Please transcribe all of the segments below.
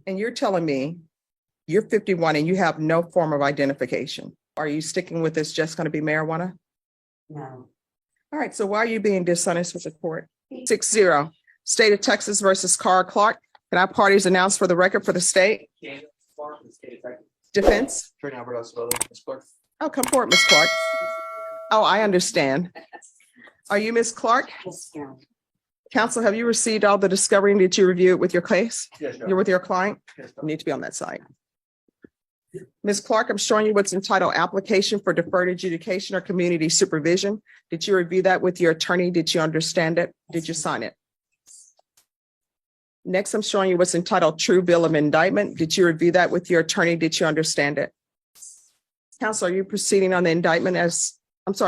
And you're telling me you're 51 and you have no form of identification. Are you sticking with this just going to be marijuana? No. All right, so why are you being dishonest with the court? 6-0, State of Texas versus Carl Clark. Can our parties announce for the record for the state? Defense? Attorney Albert Osvaldo, Ms. Clark. Oh, come forward, Ms. Clark. Oh, I understand. Are you Ms. Clark? Yes, no. Counsel, have you received all the discovery and did you review it with your case? Yes, You're with your client? Yes, You need to be on that side. Ms. Clark, I'm showing you what's entitled application for deferred adjudication or community supervision. Did you review that with your attorney? Did you understand it? Did you sign it? Next, I'm showing you what's entitled true bill of indictment. Did you review that with your attorney? Did you understand it? Counsel, are you proceeding on the indictment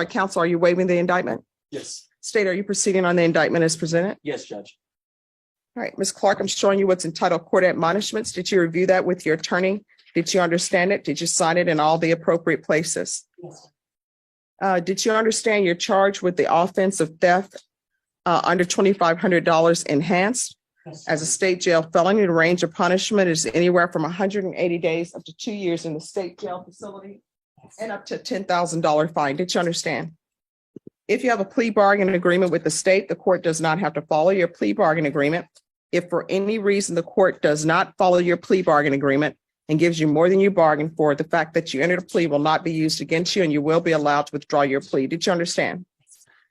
counsel, are you waiving the indictment? Yes. State, are you proceeding on the indictment as presented? Yes, Judge. All right, Ms. Clark, I'm showing you what's entitled court admonishments. Did you review that with your attorney? Did you understand it? Did you sign it in all the appropriate places? Yes. Did you understand you're charged with the offense of theft under $2,500 enhanced? Yes. As a state jail felony, the range of punishment is anywhere from 180 days up to 2 years in the state jail facility and up to $10,000 fine. Did you understand? If you have a plea bargain agreement with the state, the court does not have to follow your plea bargain agreement. If for any reason the court does not follow your plea bargain agreement and gives you more than you bargained for, the fact that you entered a plea will not be used against you and you will be allowed to withdraw your plea. Did you understand?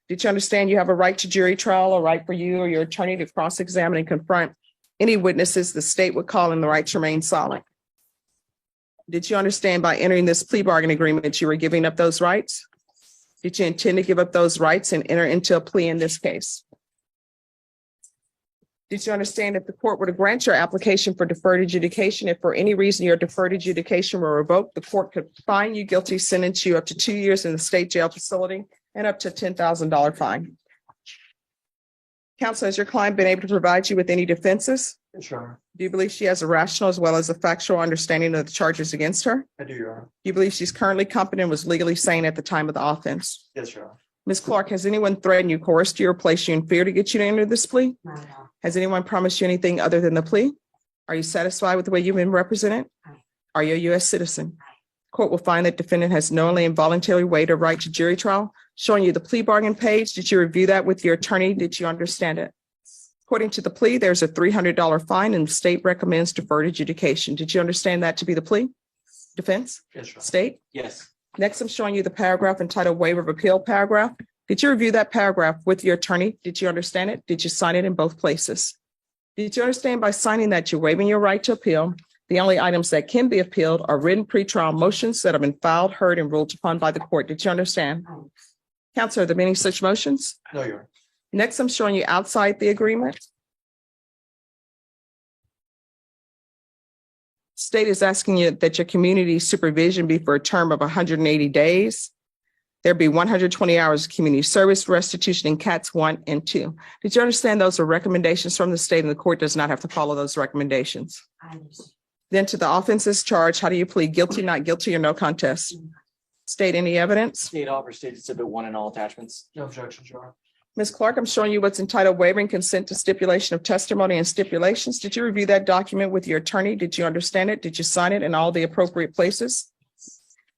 Did you understand you have a right to jury trial, a right for you or your attorney to cross-examine and confront any witnesses the state would call in the right to remain silent? Did you understand by entering this plea bargain agreement you were giving up those rights? Did you intend to give up those rights and enter into a plea in this case? Did you understand if the court were to grant your application for deferred adjudication, if for any reason your deferred adjudication were revoked, the court could find you guilty, sentence you up to 2 years in the state jail facility and up to $10,000 fine? Counsel, has your client been able to provide you with any defenses? Sure. Do you believe she has a rational as well as a factual understanding of the charges against her? I do, Your Honor. Do you believe she's currently competent and was legally sane at the time of the offense? Yes, Your Honor. Ms. Clark, has anyone threatened you, coerced you, or placed you in fear to get you to enter this plea? Not at all. Has anyone promised you anything other than the plea? Are you satisfied with the way you've been represented? Aye. Are you a U.S. citizen? Aye. Court will find that defendant has knowingly and voluntarily waived a right to jury trial. Showing you the plea bargain page. Did you review that with your attorney? Did you understand it? According to the plea, there's a $300 fine and the state recommends deferred adjudication. Did you understand that to be the plea? Defense? Yes, Your Honor. State? Yes. Next, I'm showing you the paragraph entitled waiver of appeal paragraph. Did you review that paragraph with your attorney? Did you understand it? Did you sign it in both places? Did you understand by signing that you're waiving your right to appeal? The only items that can be appealed are written pretrial motions that have been filed, heard, and ruled upon by the court. Did you understand? Aye. Counselor, are there many such motions? No, Your Honor. Next, I'm showing you outside the agreement. State is asking you that your community supervision be for a term of 180 days. There'd be 120 hours of community service, restitution in cats 1 and 2. Did you understand those are recommendations from the state and the court does not have to follow those recommendations? I understand. Then to the offenses charged, how do you plead? Guilty, not guilty, or no contest? State any evidence? State offer states exhibit 1 in all attachments. No objections, Your Honor. Ms. Clark, I'm showing you what's entitled waiving consent to stipulation of testimony and stipulations. Did you review that document with your attorney? Did you understand it? Did you sign it in all the appropriate places?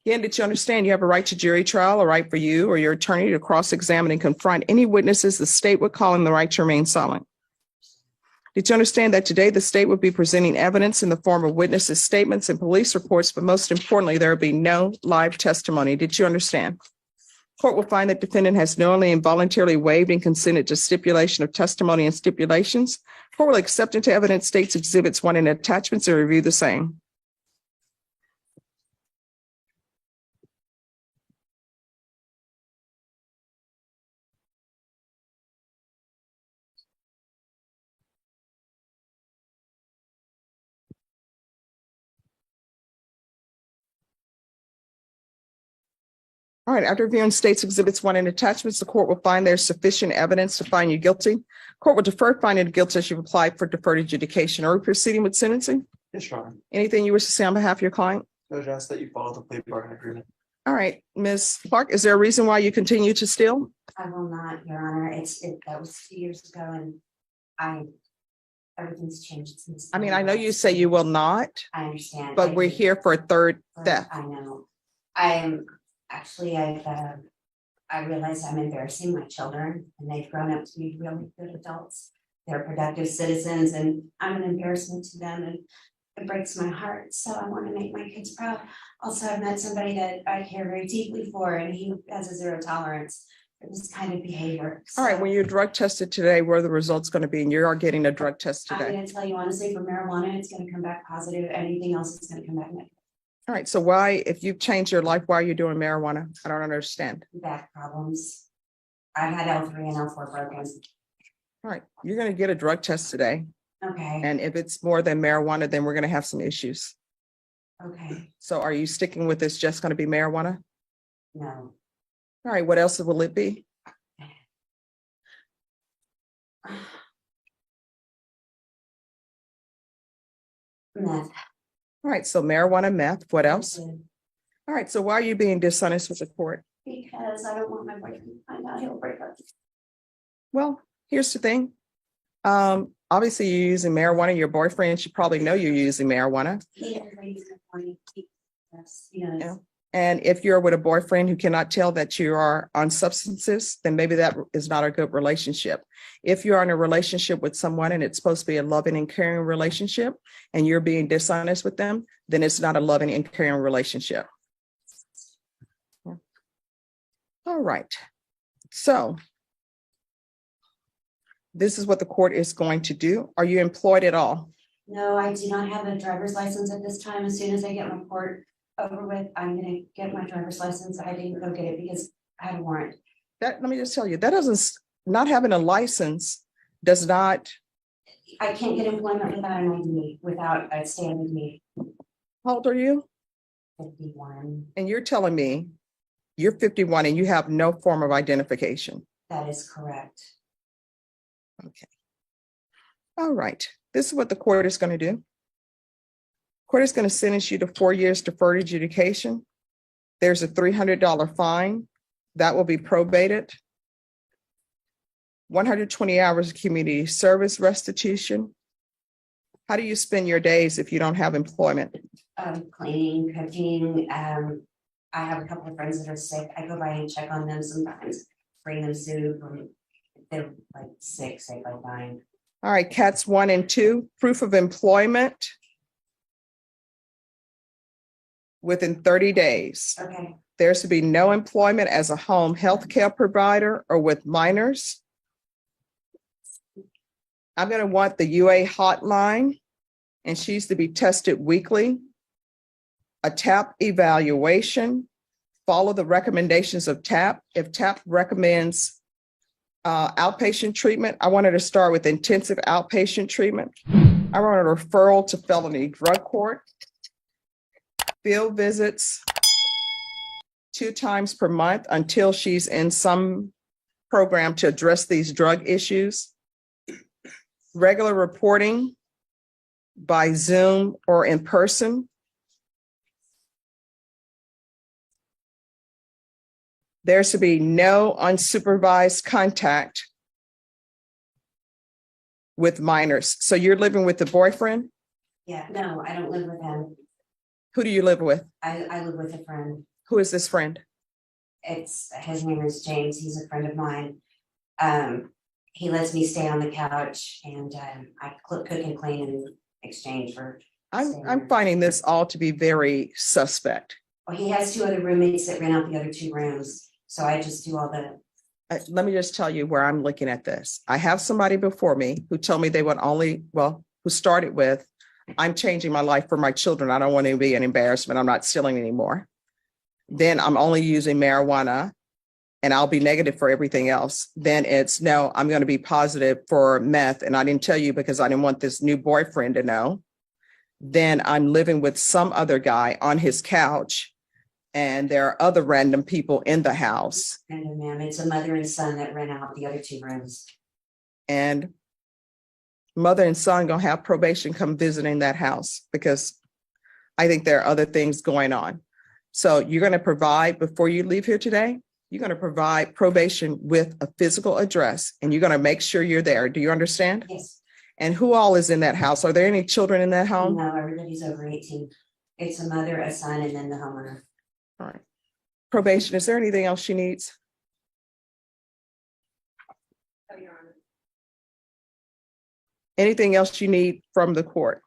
Again, did you understand you have a right to jury trial, a right for you or your attorney to cross-examine and confront any witnesses the state would call in the right to remain silent? Did you understand that today the state would be presenting evidence in the form of witnesses' statements and police reports, but most importantly, there would be no live testimony? Did you understand? Court will find that defendant has knowingly and voluntarily waived and consented to stipulation of testimony and stipulations. Court will accept into evidence states exhibits 1 and attachments and review the same. All right, after reviewing states exhibits 1 and attachments, the court will find there's sufficient evidence to find you guilty. Court will defer finding of guilt as you've applied for deferred adjudication. Are we proceeding with sentencing? Yes, Your Honor. Anything you wish to say on behalf of your client? Judge asks that you follow the plea bargain agreement. All right, Ms. Clark, is there a reason why you continue to steal? I will not, Your Honor. That was 2 years ago and I Everything's changed since. I mean, I know you say you will not, I understand. but I we're do. here for a third theft. I know. I'm, actually, I realize I'm embarrassing my children and they've grown up to be really good adults. They're productive citizens and I'm an embarrassment to them and it breaks my heart. So I want to make my kids proud. Also, I've met somebody that I care very deeply for and he has a zero tolerance for this kind of behavior. All right, So when you're drug tested today, where are the results going to be? And you are getting a drug test I'm today. gonna tell you honestly, for marijuana, it's gonna come back positive. Anything else is gonna come back negative. All right, so why, if you've changed your life, why are you doing marijuana? I don't understand. Back problems. I had L3 and L4 broken. All right, you're going to get a drug test today. Okay, And if it's more than marijuana, then we're going to have some issues. okay, So are you sticking with this just going to be marijuana? no. All right, what else will it be? Meth. All right, so marijuana, meth, what else? All right, so why are you being dishonest with the court? Because I don't want my boyfriend to find out he'll break up. Well, here's the thing. Obviously you're using marijuana. Your boyfriend should probably know you're using marijuana. He already said morning. Yes, he knows. Yeah. And if you're with a boyfriend who cannot tell that you are on substances, then maybe that is not a good relationship. If you're in a relationship with someone and it's supposed to be a loving and caring relationship and you're being dishonest with them, then it's not a loving and caring relationship. Yeah. All right. So this is what the court is going to do. Are you employed at all? No, I do not have a driver's license at this time. As soon as I get my court over with, I'm gonna get my driver's license. I didn't go get it because I had a warrant. Let me just tell you, that doesn't, not having a license does not. I can't get employment without an ID, without a state ID. How old are you? 51. And you're telling me you're 51 and you have no form of identification. That is correct. Okay. All right. This is what the court is going to do. Court is going to sentence you to 4 years deferred adjudication. There's a $300 fine that will be probated. 120 hours of community service restitution. How do you spend your days if you don't have employment? Cleaning, cooking. I have a couple of friends that are sick. I go by and check on them sometimes, bring them soup. They're like sick, say by 9. All right, cats 1 and 2, proof of employment within 30 days. Okay, There's to be no employment as a home health care provider or with minors. I'm going to want the UA hotline, and she's to be tested weekly. A TAP evaluation, follow the recommendations of TAP. If TAP recommends outpatient treatment, I wanted to start with intensive outpatient treatment. I want a referral to felony drug court. Field visits 2 times per month until she's in some program to address these drug issues. Regular reporting by Zoom or in person. There's to be no unsupervised contact with minors. So you're living with the boyfriend? yeah, no, I don't live with him. Who do you live with? I live with a friend. Who is this friend? His name is James. He's a friend of mine. He lets me stay on the couch and I cook and clean in exchange for. I'm finding this all to be very suspect. Well, he has 2 other roommates that rent out the other 2 rooms. So I just do all the. Let me just tell you where I'm looking at this. I have somebody before me who told me they would only, who started with, I'm changing my life for my children. I don't want to be an embarrassment. I'm not stealing anymore. Then I'm only using marijuana and I'll be negative for everything else. Then it's no, I'm going to be positive for meth. And I didn't tell you because I didn't want this new boyfriend to know. Then I'm living with some other guy on his couch. And there are other random people in the house. And ma'am, it's a mother and son that rent out the other 2 rooms. And mother and son gonna have probation come visiting that house because I think there are other things going on. So you're gonna provide, before you leave here today, you're gonna provide probation with a physical address and you're gonna make sure you're there. Do you understand? Yes. And who all is in that house? Are there any children in that home? No, everybody's over 18. It's a mother, a son, and then the homeowner. All right. Probation, is there anything else she needs? Anything else you need from the court?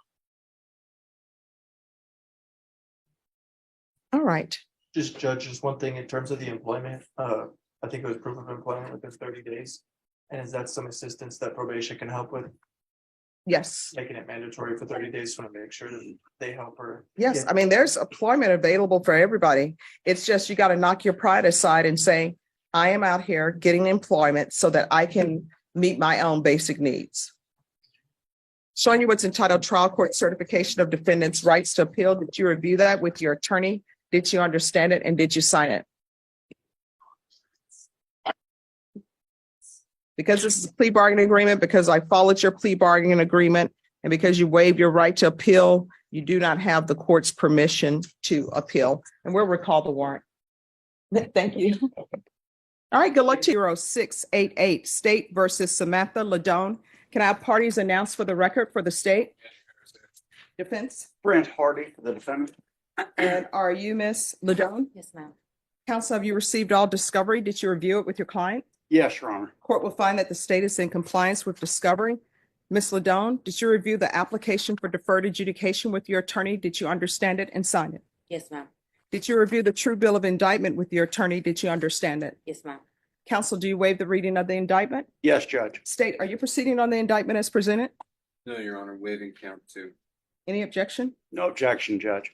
All right. Just judge, just one thing in terms of the employment, I think it was proof of employment within 30 days. And is that some assistance that probation can help with, Yes. making it mandatory for 30 days, to make sure that they help her? Yes. Yeah. I mean, there's employment available for everybody. It's just you got to knock your pride aside and say, I am out here getting employment so that I can meet my own basic needs. Showing you what's entitled Trial Court Certification of Defendant's Rights to Appeal. Did you review that with your attorney? Did you understand it and did you sign it? Because this is a plea bargaining agreement, because I followed your plea bargaining agreement, and because you waived your right to appeal, you do not have the court's permission to appeal. And we'll recall the warrant. Thank you. All right, good luck to you. 0688 State versus Samantha Ladone. Can I have parties announced for the record for the state? Defense? Brent Hardy for the defendant. And are you Miss Ladone? Yes, ma'am. Counsel, have you received all discovery? Did you review it with your client? Yes, Your Honor. Court will find that the state is in compliance with discovery. Ms. Ladone, did you review the application for deferred adjudication with your attorney? Did you understand it and sign it? Yes, ma'am. Did you review the true bill of indictment with your attorney? Did you understand it? Yes, ma'am. Counsel, do you waive the reading of the indictment? Yes, Judge. State, are you proceeding on the indictment as presented? No, Your Honor, waiving count two. Any objection? No objection, Judge.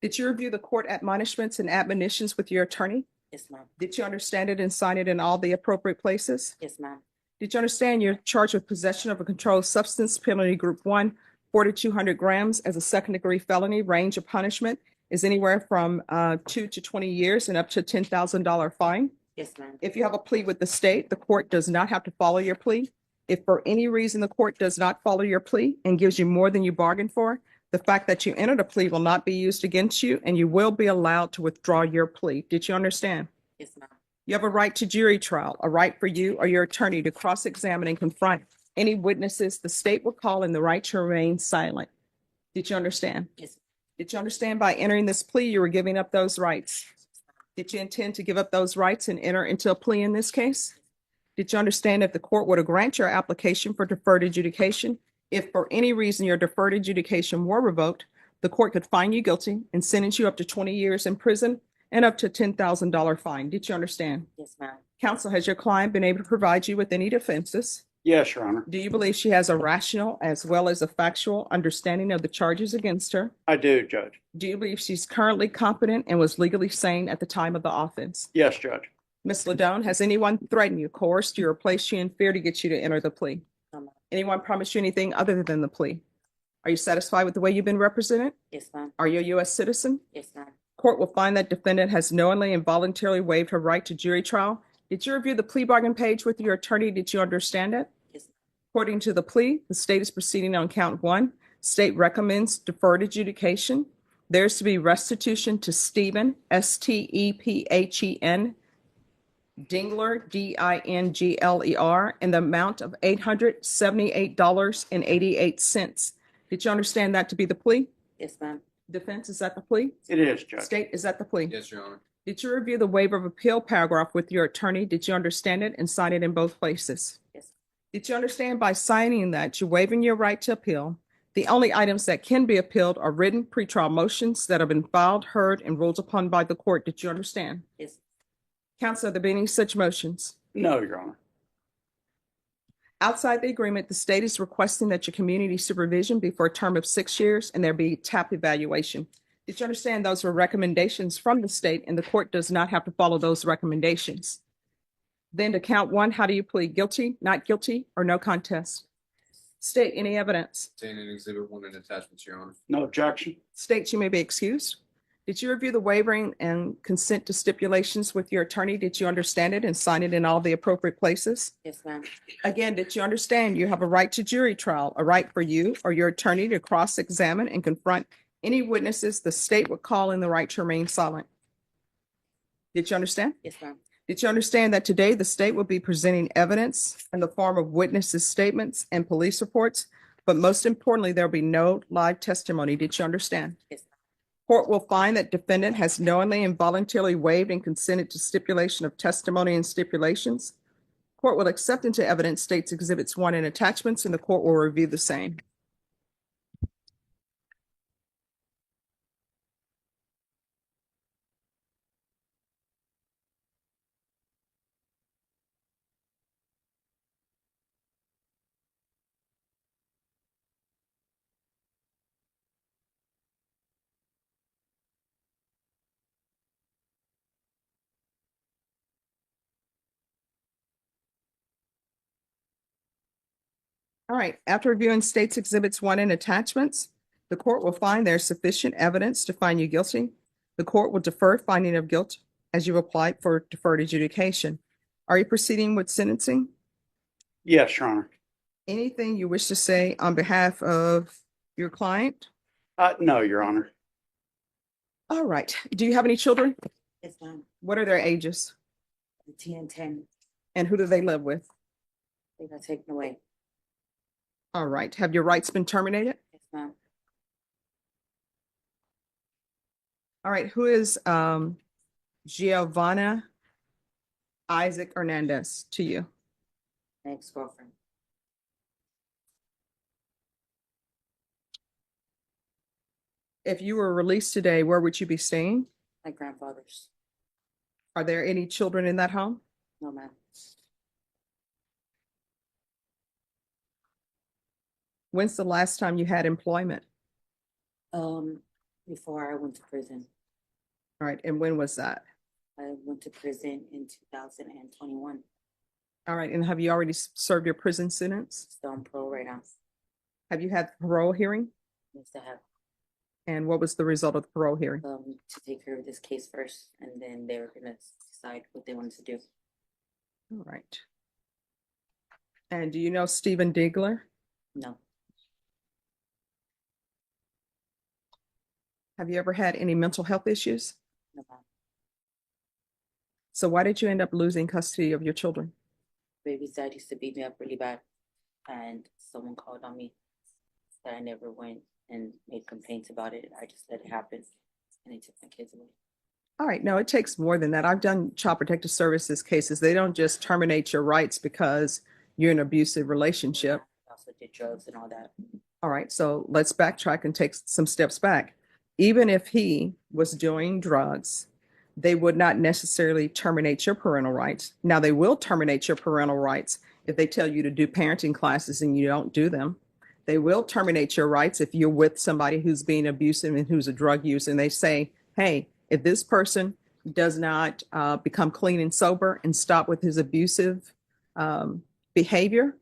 Did you review the court admonishments and admonitions with your attorney? Yes, ma'am. Did you understand it and sign it in all the appropriate places? Yes, ma'am. Did you understand you're charged with possession of a controlled substance, penalty group 1, 4,200 grams as a second-degree felony? Range of punishment is anywhere from 2 to 20 years and up to $10,000 fine. Yes, ma'am. If you have a plea with the state, the court does not have to follow your plea. If for any reason the court does not follow your plea and gives you more than you bargained for, the fact that you entered a plea will not be used against you, and you will be allowed to withdraw your plea. Did you understand? Yes, ma'am. You have a right to jury trial, a right for you or your attorney to cross-examine and confront any witnesses the state will call, and the right to remain silent. Did you understand? Yes. Did you understand by entering this plea, you were giving up those rights? Did you intend to give up those rights and enter into a plea in this case? Did you understand if the court were to grant your application for deferred adjudication, if for any reason your deferred adjudication were revoked, the court could find you guilty and sentence you up to 20 years in prison and up to $10,000 fine? Did you understand? Yes, ma'am. Counsel, has your client been able to provide you with any defenses? Yes, Your Honor. Do you believe she has a rational as well as a factual understanding of the charges against her? I do, Judge. Do you believe she's currently competent and was legally sane at the time of the offense? Yes, Judge. Ms. Ladone, has anyone threatened you, coerced you, or placed you in fear to get you to enter the plea? No, ma'am. Anyone promised you anything other than the plea? Are you satisfied with the way you've been represented? Yes, ma'am. Are you a U.S. citizen? Yes, ma'am. Court will find that defendant has knowingly and voluntarily waived her right to jury trial. Did you review the plea bargain page with your attorney? Did you understand it? Yes. According to the plea, the state is proceeding on count 1. State recommends deferred adjudication. There's to be restitution to Stephen, Stephen, Dingler, Dingler, in the amount of $878.88. Did you understand that to be the plea? Yes, ma'am. Defense, is that the plea? It is, Judge. State, is that the plea? Yes, Your Honor. Did you review the waiver of appeal paragraph with your attorney? Did you understand it and sign it in both places? Yes. Did you understand by signing that you're waiving your right to appeal? The only items that can be appealed are written pretrial motions that have been filed, heard, and ruled upon by the court. Did you understand? Yes. Counsel, are there any such motions? No, Your Honor. Outside the agreement, the state is requesting that your community supervision be for a term of 6 years and there be TAP evaluation. Did you understand those were recommendations from the state and the court does not have to follow those recommendations? Then to count 1, how do you plead? Guilty, not guilty, or no contest? State, any evidence? Contained in Exhibit 1 and attachments, Your Honor. No objection. State, you may be excused. Did you review the waiving and consent to stipulations with your attorney? Did you understand it and sign it in all the appropriate places? Yes, ma'am. Again, did you understand you have a right to jury trial, a right for you or your attorney to cross-examine and confront any witnesses the state would call, and the right to remain silent? Did you understand? Yes, ma'am. Did you understand that today the state will be presenting evidence in the form of witnesses' statements and police reports? But most importantly, there'll be no live testimony. Did you understand? Yes. Court will find that defendant has knowingly and voluntarily waived and consented to stipulation of testimony and stipulations. Court will accept into evidence states exhibits 1 and attachments, and the court will review the same. All right, after reviewing states exhibits 1 and attachments, the court will find there's sufficient evidence to find you guilty. The court will defer finding of guilt as you apply for deferred adjudication. Are you proceeding with sentencing? Yes, Your Honor. Anything you wish to say on behalf of your client? No, Your Honor. All right, do you have any children? Yes, ma'am. What are their ages? 10 and 10. And who do they live with? They got taken away. All right, have your rights been terminated? Yes, ma'am. All right, who is Giovanna Isaac Hernandez to you? My ex-girlfriend. If you were released today, where would you be staying? My grandfather's. Are there any children in that home? No, ma'am. When's the last time you had employment? Before I went to prison. All right, and when was that? I went to prison in 2021. All right, and have you already served your prison sentence? Still on parole right now. Have you had parole hearing? Yes, I have And what was the result of the parole hearing? to take care of this case first, and then they were gonna decide what they wanted to do. All right. And do you know Stephen Diegler? No, Have you ever had any mental health issues? no, ma'am. So why did you end up losing custody of your children? Baby's dad used to beat me up really bad, and someone called on me that I never went and made complaints about it. I just let it happen, and they took my kids away. All right, no, it takes more than that. I've done Child Protective Services cases. They don't just terminate your rights because you're in an abusive relationship. I also did drugs and all that. All right, so let's backtrack and take some steps back. Even if he was doing drugs, they would not necessarily terminate your parental rights. Now, they will terminate your parental rights if they tell you to do parenting classes and you don't do them. They will terminate your rights if you're with somebody who's being abusive and who's a drug user, and they say, hey, if this person does not become clean and sober and stop with his abusive behavior,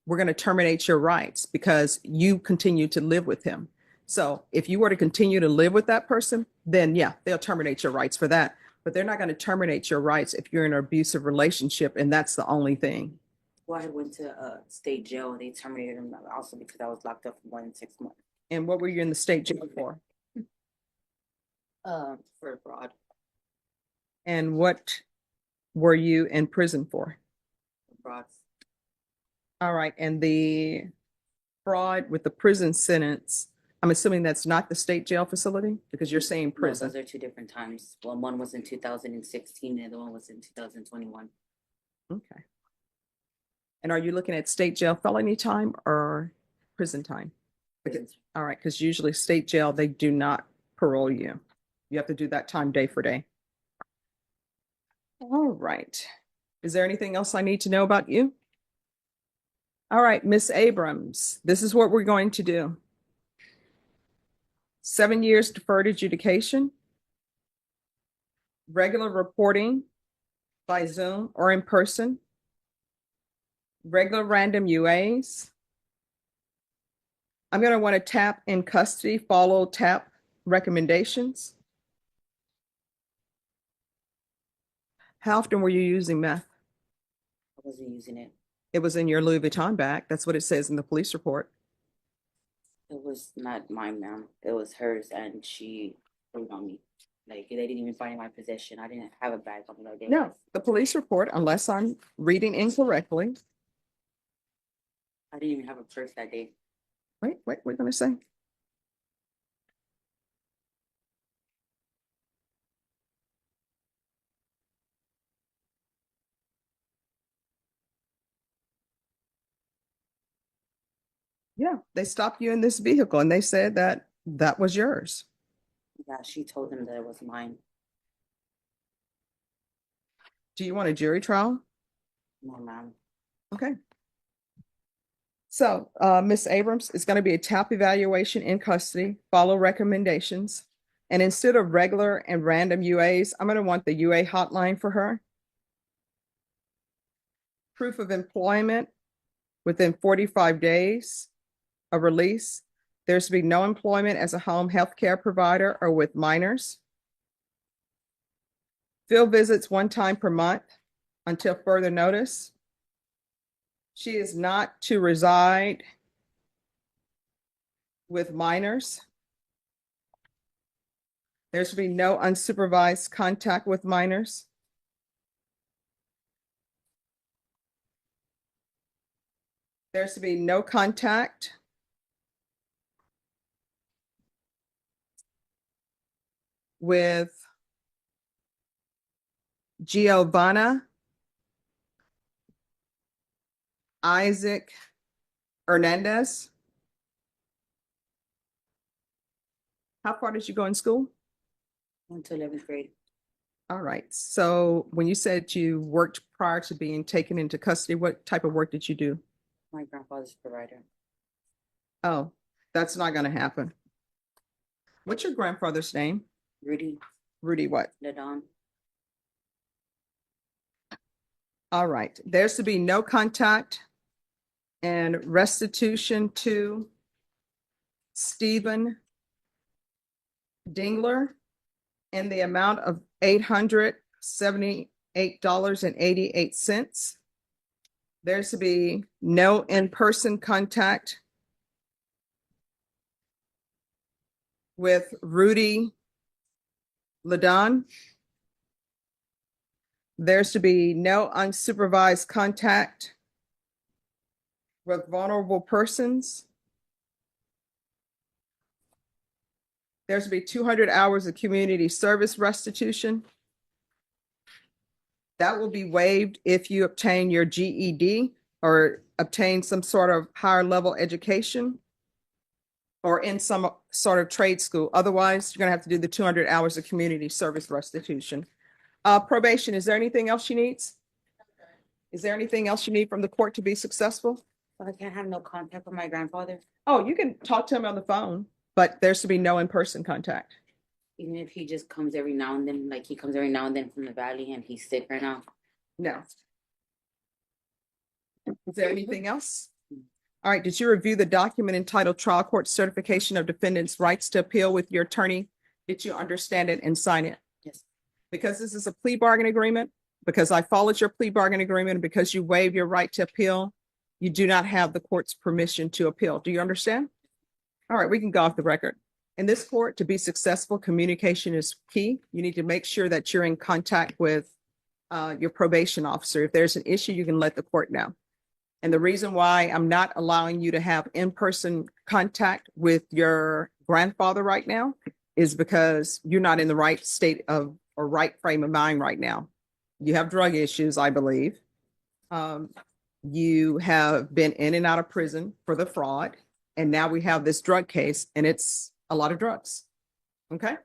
we're going to terminate your rights because you continue to live with him. So if you were to continue to live with that person, then yeah, they'll terminate your rights for that. But they're not going to terminate your rights if you're in an abusive relationship and that's the only thing. Well, I went to state jail, and they terminated him also because I was locked up for more than 6 months. And what were you in the state jail for? For fraud. And what were you in prison for? Frauds. All right. And the fraud with the prison sentence, I'm assuming that's not the state jail facility because you're saying No, prison. those are two different times. Well, one was in 2016, and the other one was in 2021. Okay. And are you looking at state jail felony time or prison time? Prison. All right, because usually state jail, they do not parole you. You have to do that time day for day. All right. Is there anything else I need to know about you? All right, Miss Abrams, this is what we're going to do. 7 years deferred adjudication, regular reporting by Zoom or in person, regular random UAs. I'm going to want to tap in custody, follow tap recommendations. How often were you using meth? I wasn't using it. It was in your Louis Vuitton bag. That's what it says in the police report. It was not mine, ma'am. It was hers, and she put it on me. Like, they didn't even find my possession. I didn't have a bag on me that day. No, the police report, unless I'm reading incorrectly. I didn't even have a purse that day. Wait, we're gonna say. Yeah, they stopped you in this vehicle and they said that that was yours. Yeah, she told them that it was mine. Do you want a jury trial? No, ma'am. Okay. So, Ms. Abrams, it's going to be a TAP evaluation in custody, follow recommendations. And instead of regular and random UAs, I'm going to want the UA hotline for her. Proof of employment within 45 days of release. There's to be no employment as a home health care provider or with minors. Field visits 1 time per month until further notice. She is not to reside with minors. There should be no unsupervised contact with minors. There should be no contact with Giovanna Isaac Hernandez. How far did you go in school? Went to 11th grade. All right. So when you said you worked prior to being taken into custody, what type of work did you do? My grandfather's provider. Oh, that's not going to happen. What's your grandfather's name? Rudy, Rudy what? Ladon. All right. There's to be no contact and restitution to Stephen Dingler in the amount of $878.88. There's to be no in-person contact with Rudy Ladon. There's to be no unsupervised contact with vulnerable persons. There's to be 200 hours of community service restitution. That will be waived if you obtain your GED or obtain some sort of higher level education or in some sort of trade school. Otherwise, you're going to have to do the 200 hours of community service restitution. Probation, is there anything else she needs? Is there anything else you need from the court to be successful? So I can't have no contact with my grandfather, Oh, you can talk to him on the phone, but there's to be no in-person contact. even if he just comes every now and then, like he comes every now and then from the valley and he's sick right now. No. Is there anything else? All right, did you review the document entitled Trial Court Certification of Defendant's Rights to Appeal with your attorney? Did you understand it and sign it? Yes. Because this is a plea bargain agreement, because I followed your plea bargain agreement, and because you waive your right to appeal, you do not have the court's permission to appeal. Do you understand? All right, we can go off the record. In this court, to be successful, communication is key. You need to make sure that you're in contact with your probation officer. If there's an issue, you can let the court know. And the reason why I'm not allowing you to have in-person contact with your grandfather right now is because you're not in the right state of or right frame of mind right now. You have drug issues, I believe. You have been in and out of prison for the fraud. And now we have this drug case and it's a lot of drugs. Okay.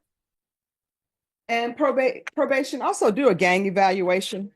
And probation also do a gang evaluation